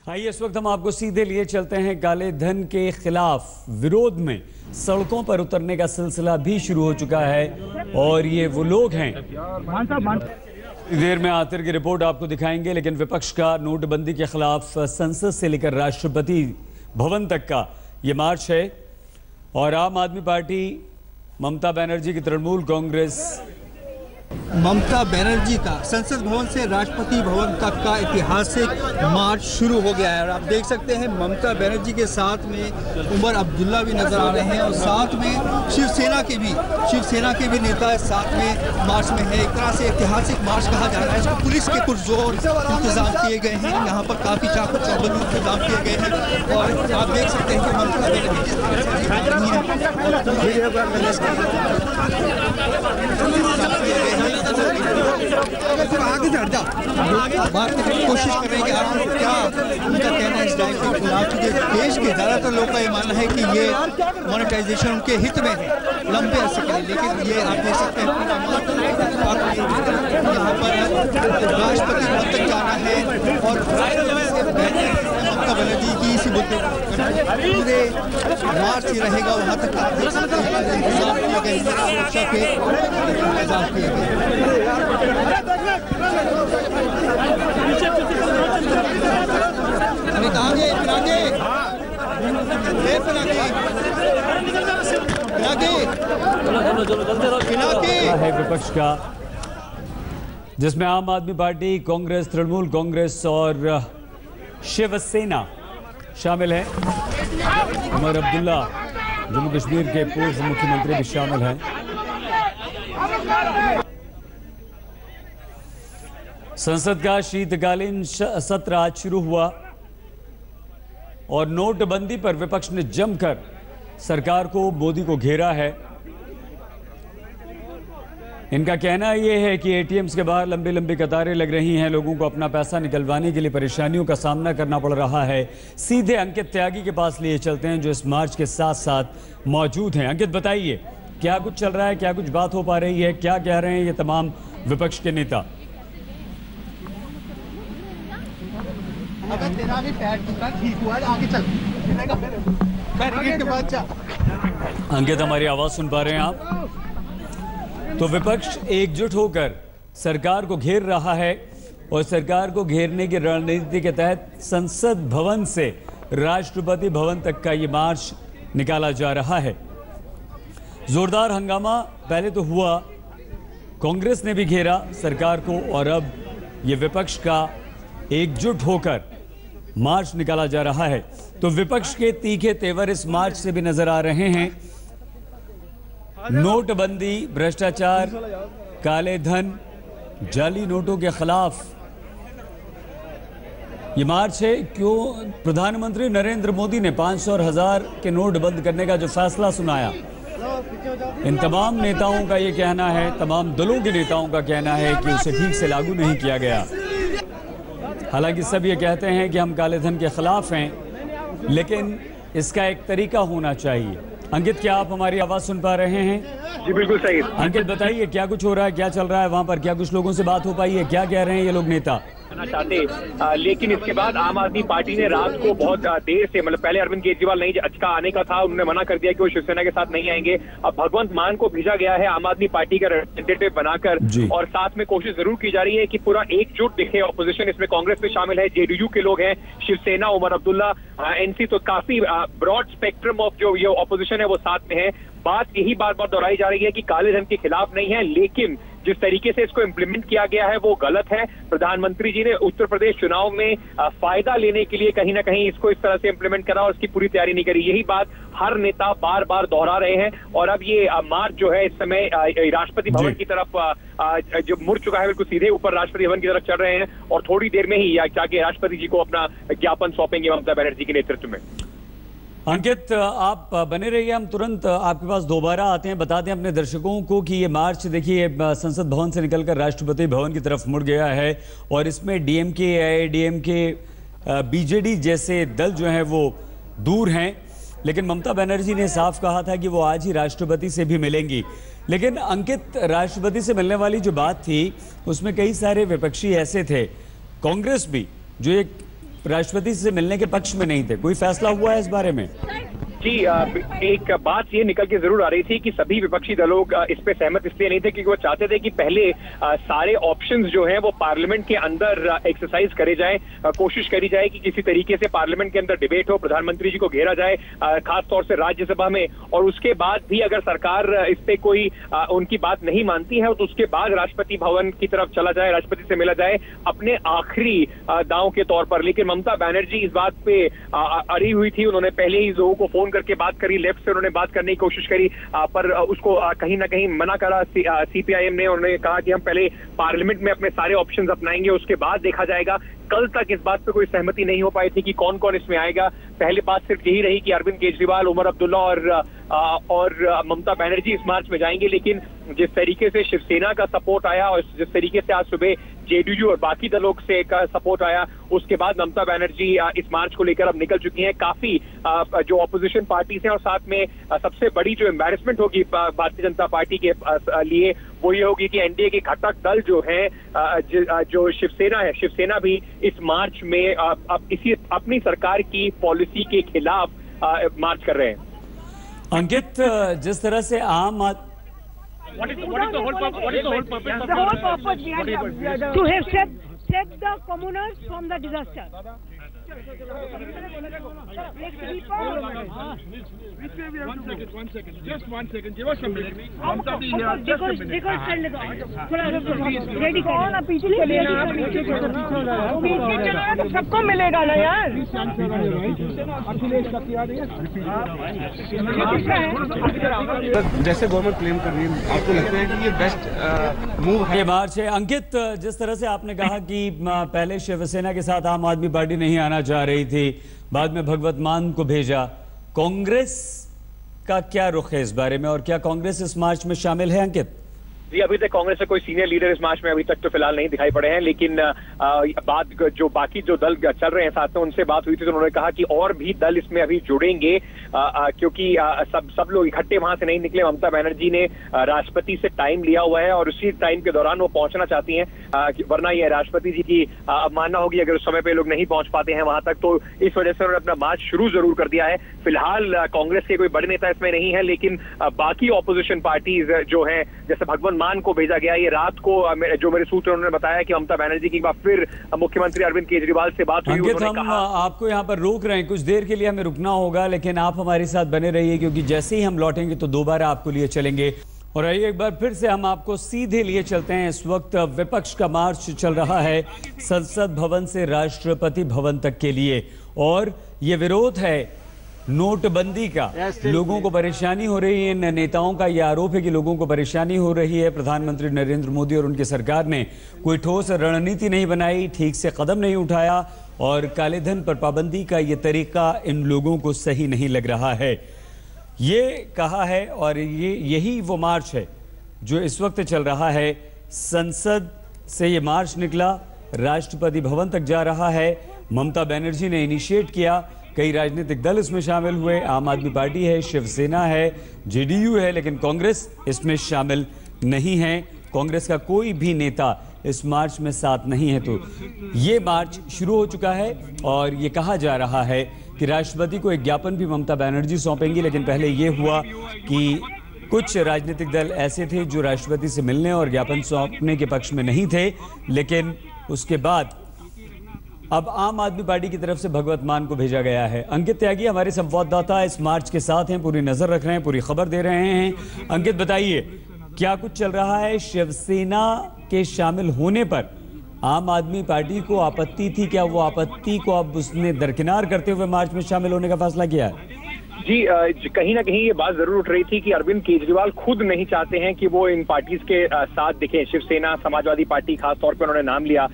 आइए इस वक्त हम आपको सीधे लिए चलते हैं। काले धन के खिलाफ विरोध में सड़कों पर उतरने का सिलसिला भी शुरू हो चुका है और ये वो लोग हैं। देर में आतिर की रिपोर्ट आपको दिखाएंगे, लेकिन विपक्ष का नोटबंदी के खिलाफ संसद से लेकर राष्ट्रपति भवन तक का ये मार्च है और आम आदमी पार्टी, ममता बनर्जी की तृणमूल कांग्रेस, ममता बनर्जी का संसद भवन से राष्ट्रपति भवन तक का ऐतिहासिक मार्च शुरू हो गया है और आप देख सकते हैं ममता बनर्जी के साथ में उमर अब्दुल्ला भी नजर आ रहे हैं और साथ में शिवसेना के भी नेता साथ में मार्च में है। एक तरह से ऐतिहासिक मार्च कहा जा रहा है इसको। पुलिस के कुछ जोर इंतजाम किए गए हैं, यहाँ पर काफ़ी चाकू चौबंदी इंतजाम किए गए हैं और आप देख सकते हैं कि ममता बनर्जी जिस तरह से आगे चढ़ जा बात करने की कोशिश कर रहे हैं कि आप क्या उनका कहना है इस डाइट के खिलाफ। देश के ज़्यादातर लोगों का ये मानना है कि ये मोनेटाइजेशन उनके हित में है लंबे अरसे के लिए, लेकिन ये आप देख सकते हैं यहाँ पर राष्ट्रपति भवन तक जाना है और ममता बनर्जी की इसी मुद्दे पूरे मार्च ही रहेगा वहाँ तक। आप देख सकते हैं इंतजाम किए गए सुरक्षा के इंतजाम किए गए। है विपक्ष का, जिसमें आम आदमी पार्टी, कांग्रेस, तृणमूल कांग्रेस और शिवसेना शामिल है। उमर अब्दुल्ला जम्मू कश्मीर के पूर्व मुख्यमंत्री भी शामिल हैं। संसद का शीतकालीन सत्र आज शुरू हुआ और नोटबंदी पर विपक्ष ने जमकर सरकार को, मोदी को घेरा है। इनका कहना यह है कि एटीएम्स के बाहर लंबी लंबी कतारें लग रही हैं, लोगों को अपना पैसा निकलवाने के लिए परेशानियों का सामना करना पड़ रहा है। सीधे अंकित त्यागी के पास लिए चलते हैं जो इस मार्च के साथ साथ मौजूद हैं। अंकित, बताइए क्या कुछ चल रहा है, क्या कुछ बात हो पा रही है, क्या कह रहे हैं ये तमाम विपक्ष के नेता? अगर तेरा भी पैर टूटा ठीक हुआ आगे चल के बाद जा। अंकित, हमारी आवाज सुन पा रहे हैं आप? तो विपक्ष एकजुट होकर सरकार को घेर रहा है और सरकार को घेरने की रणनीति के तहत संसद भवन से राष्ट्रपति भवन तक का ये मार्च निकाला जा रहा है। जोरदार हंगामा पहले तो हुआ, कांग्रेस ने भी घेरा सरकार को और अब ये विपक्ष का एकजुट होकर मार्च निकाला जा रहा है। तो विपक्ष के तीखे तेवर इस मार्च से भी नजर आ रहे हैं। नोटबंदी, भ्रष्टाचार, काले धन, जाली नोटों के खिलाफ ये मार्च है। क्यों? प्रधानमंत्री नरेंद्र मोदी ने 500 और 1000 के नोट बंद करने का जो फैसला सुनाया, इन तमाम नेताओं का ये कहना है, तमाम दलों के नेताओं का कहना है कि उसे ठीक से लागू नहीं किया गया। हालांकि सब ये कहते हैं कि हम काले धन के खिलाफ हैं, लेकिन इसका एक तरीका होना चाहिए। अंकित, क्या आप हमारी आवाज सुन पा रहे हैं? जी बिल्कुल सही। अंकित, बताइए क्या कुछ हो रहा है, क्या चल रहा है वहां पर, क्या कुछ लोगों से बात हो पाई है, क्या कह रहे हैं ये लोग नेता? चाहते लेकिन इसके बाद आम आदमी पार्टी ने रात को बहुत देर से, मतलब पहले अरविंद केजरीवाल नहीं का आने का था, उन्होंने मना कर दिया कि वो शिवसेना के साथ नहीं आएंगे। अब भगवंत मान को भेजा गया है आम आदमी पार्टी का रिप्रेजेंटेटिव बनाकर और साथ में कोशिश जरूर की जा रही है कि पूरा एकजुट दिखे ऑपोजिशन। इसमें कांग्रेस में शामिल है, जेडीयू के लोग हैं, शिवसेना, उमर अब्दुल्ला, एनसी, तो काफी ब्रॉड स्पेक्ट्रम ऑफ जो ये ऑपोजिशन है वो साथ में है। बात यही बार बार दोहराई जा रही है कि काले धन के खिलाफ नहीं है, लेकिन जिस तरीके से इसको इम्प्लीमेंट किया गया है वो गलत है। प्रधानमंत्री जी ने उत्तर प्रदेश चुनाव में फायदा लेने के लिए कहीं ना कहीं इसको इस तरह से इम्प्लीमेंट करा और उसकी पूरी तैयारी नहीं करी। यही बात हर नेता बार बार दोहरा रहे हैं और अब ये मार्च जो है इस समय राष्ट्रपति भवन की तरफ जो मुड़ चुका है, बिल्कुल सीधे ऊपर राष्ट्रपति भवन की तरफ चल रहे हैं और थोड़ी देर में ही जाके राष्ट्रपति जी को अपना ज्ञापन सौंपेंगे ममता बनर्जी के नेतृत्व में। अंकित, आप बने रहिए, हम तुरंत आपके पास दोबारा आते हैं। बता दें अपने दर्शकों को कि ये मार्च देखिए संसद भवन से निकलकर राष्ट्रपति भवन की तरफ मुड़ गया है और इसमें डीएमके, एआईएडीएमके, बीजेडी जैसे दल जो हैं वो दूर हैं, लेकिन ममता बनर्जी ने साफ कहा था कि वो आज ही राष्ट्रपति से भी मिलेंगी। लेकिन अंकित, राष्ट्रपति से मिलने वाली जो बात थी उसमें कई सारे विपक्षी ऐसे थे, कांग्रेस भी, जो एक राष्ट्रपति से मिलने के पक्ष में नहीं थे। कोई फैसला हुआ है इस बारे में? जी, एक बात ये निकल के जरूर आ रही थी कि सभी विपक्षी दलों इस पे सहमत इसलिए नहीं थे क्योंकि वो चाहते थे कि पहले सारे ऑप्शंस जो हैं वो पार्लियामेंट के अंदर एक्सरसाइज करे जाएं, कोशिश करी जाए कि किसी तरीके से पार्लियामेंट के अंदर डिबेट हो, प्रधानमंत्री जी को घेरा जाए, खासतौर से राज्यसभा में, और उसके बाद भी अगर सरकार इस पे कोई उनकी बात नहीं मानती है तो उसके बाद राष्ट्रपति भवन की तरफ चला जाए, राष्ट्रपति से मिला जाए अपने आखिरी दांव के तौर पर। लेकिन ममता बनर्जी इस बात पे अड़ी हुई थी। उन्होंने पहले ही लोगों को फोन करके बात करी, लेफ्ट से उन्होंने बात करने की कोशिश करी, पर उसको कहीं ना कहीं मना करा सीपीआईएम ने। उन्होंने कहा कि हम पहले पार्लियामेंट में अपने सारे ऑप्शंस अपनाएंगे, उसके बाद देखा जाएगा। कल तक इस बात पे कोई सहमति नहीं हो पाई थी कि कौन कौन इसमें आएगा। पहले बात सिर्फ यही रही कि अरविंद केजरीवाल, उमर अब्दुल्ला और ममता बनर्जी इस मार्च में जाएंगे। लेकिन जिस तरीके से शिवसेना का सपोर्ट आया और जिस तरीके से आज सुबह जेडीयू और बाकी दलों से का सपोर्ट आया, उसके बाद ममता बनर्जी इस मार्च को लेकर अब निकल चुकी हैं। काफी जो ऑपोजिशन पार्टीज हैं और साथ में सबसे बड़ी जो एम्बैरेसमेंट होगी भारतीय जनता पार्टी के लिए वो ये होगी कि एनडीए के घटक दल जो है, जो शिवसेना है, शिवसेना भी इस मार्च में अब इसी अपनी सरकार की पॉलिसी के खिलाफ मार्च कर रहे हैं। अंकित, जिस तरह से आम What is the whole purpose? What is the whole purpose? The whole purpose behind to have saved the commoners from the disaster. One second. Just 1 second. Give us a minute. Mamta ji here. Just a minute. Ready कौन? पीछे चलिए ना. पीछे चलो तो सबको मिलेगा ना यार. जैसे गवर्नमेंट क्लेम कर रही है, आपको लगता है कि ये बेस्ट मूव है? ये मार्च है। अंकित, जिस तरह से आपने कहा कि पहले शिवसेना के साथ आम आदमी पार्टी नहीं आना चाह रही थी, बाद में भगवत मान को भेजा, कांग्रेस का क्या रुख है इस बारे में और क्या कांग्रेस इस मार्च में शामिल है? अंकित जी, अभी तक कांग्रेस से कोई सीनियर लीडर इस मार्च में अभी तक तो फिलहाल नहीं दिखाई पड़े हैं। लेकिन बात जो बाकी जो दल चल रहे हैं साथ में, उनसे बात हुई थी तो उन्होंने कहा कि और भी दल इसमें अभी जुड़ेंगे, क्योंकि सब लोग इकट्ठे वहां से नहीं निकले। ममता बनर्जी ने राष्ट्रपति से टाइम लिया हुआ है और उसी टाइम के दौरान वो पहुंचना चाहती हैं, वरना ये राष्ट्रपति जी की अवमानना होगी अगर उस समय पे लोग नहीं पहुंच पाते हैं वहां तक। तो इस वजह से उन्होंने अपना मार्च शुरू जरूर कर दिया है। फिलहाल कांग्रेस के कोई बड़े नेता इसमें नहीं है, लेकिन बाकी ऑपोजिशन पार्टीज जो है, जैसे भगवत मान को भेजा गया, ये रात को जो मेरे सूत्र उन्होंने बताया कि ममता बनर्जी की एक बार फिर मुख्यमंत्री अरविंद केजरीवाल से बात हुई। अंकित, हम आपको यहाँ पर रोक रहे हैं, कुछ देर के लिए हमें रुकना होगा, लेकिन आप हमारे साथ बने रहिए क्योंकि जैसे ही हम लौटेंगे तो दोबारा आपको लिए चलेंगे। और आइए एक बार फिर से हम आपको सीधे लिए चलते हैं। इस वक्त विपक्ष का मार्च चल रहा है संसद भवन से राष्ट्रपति भवन तक के लिए, और ये विरोध है नोटबंदी का। लोगों को परेशानी हो रही है, इन नेताओं का यह आरोप है कि लोगों को परेशानी हो रही है। प्रधानमंत्री नरेंद्र मोदी और उनकी सरकार ने कोई ठोस रणनीति नहीं बनाई, ठीक से कदम नहीं उठाया, और काले धन पर पाबंदी का ये तरीका इन लोगों को सही नहीं लग रहा है। ये कहा है, और यही वो मार्च है जो इस वक्त चल रहा है। संसद से ये मार्च निकला, राष्ट्रपति भवन तक जा रहा है। ममता बनर्जी ने इनिशिएट किया, कई राजनीतिक दल इसमें शामिल हुए, आम आदमी पार्टी है, शिवसेना है, जेडीयू है, लेकिन कांग्रेस इसमें शामिल नहीं है। कांग्रेस का कोई भी नेता इस मार्च में साथ नहीं है। तो ये मार्च शुरू हो चुका है और ये कहा जा रहा है कि राष्ट्रपति को एक ज्ञापन भी ममता बनर्जी सौंपेंगी। लेकिन पहले ये हुआ कि कुछ राजनीतिक दल ऐसे थे जो राष्ट्रपति से मिलने और ज्ञापन सौंपने के पक्ष में नहीं थे, लेकिन उसके बाद अब आम आदमी पार्टी की तरफ से भगवत मान को भेजा गया है। अंकित त्यागी हमारे संवाददाता इस मार्च के साथ हैं, पूरी नजर रख रहे हैं, पूरी खबर दे रहे हैं। अंकित, बताइए क्या कुछ चल रहा है? शिवसेना के शामिल होने पर आम आदमी पार्टी को आपत्ति थी, क्या वो आपत्ति को अब उसने दरकिनार करते हुए मार्च में शामिल होने का फैसला किया है? जी, कहीं ना कहीं ये बात जरूर उठ रही थी कि अरविंद केजरीवाल खुद नहीं चाहते हैं कि वो इन पार्टीज के साथ दिखें। शिवसेना, समाजवादी पार्टी, खासतौर पर उन्होंने नाम लिया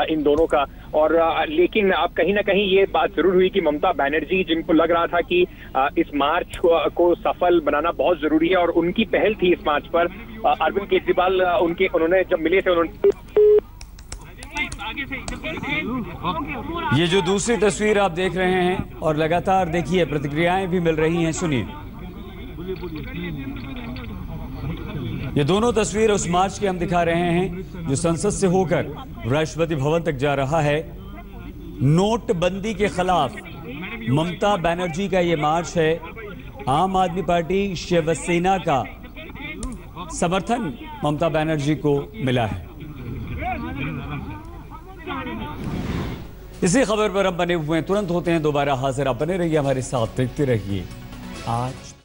इन दोनों का। और लेकिन अब कहीं ना कहीं ये बात जरूर हुई कि ममता बनर्जी, जिनको लग रहा था कि इस मार्च को सफल बनाना बहुत जरूरी है और उनकी पहल थी इस मार्च पर, अरविंद केजरीवाल उन्होंने जब मिले थे उन्होंने ये जो दूसरी तस्वीर आप देख रहे हैं और लगातार देखिए प्रतिक्रियाएं भी मिल रही हैं, सुनिए। ये दोनों तस्वीर उस मार्च के हम दिखा रहे हैं जो संसद से होकर राष्ट्रपति भवन तक जा रहा है। नोटबंदी के खिलाफ ममता बनर्जी का ये मार्च है। आम आदमी पार्टी शिवसेना का समर्थन ममता बनर्जी को मिला है। इसी खबर पर हम बने हुए हैं, तुरंत होते हैं दोबारा हाजिर। आप बने रहिए हमारे साथ, देखते रहिए आज।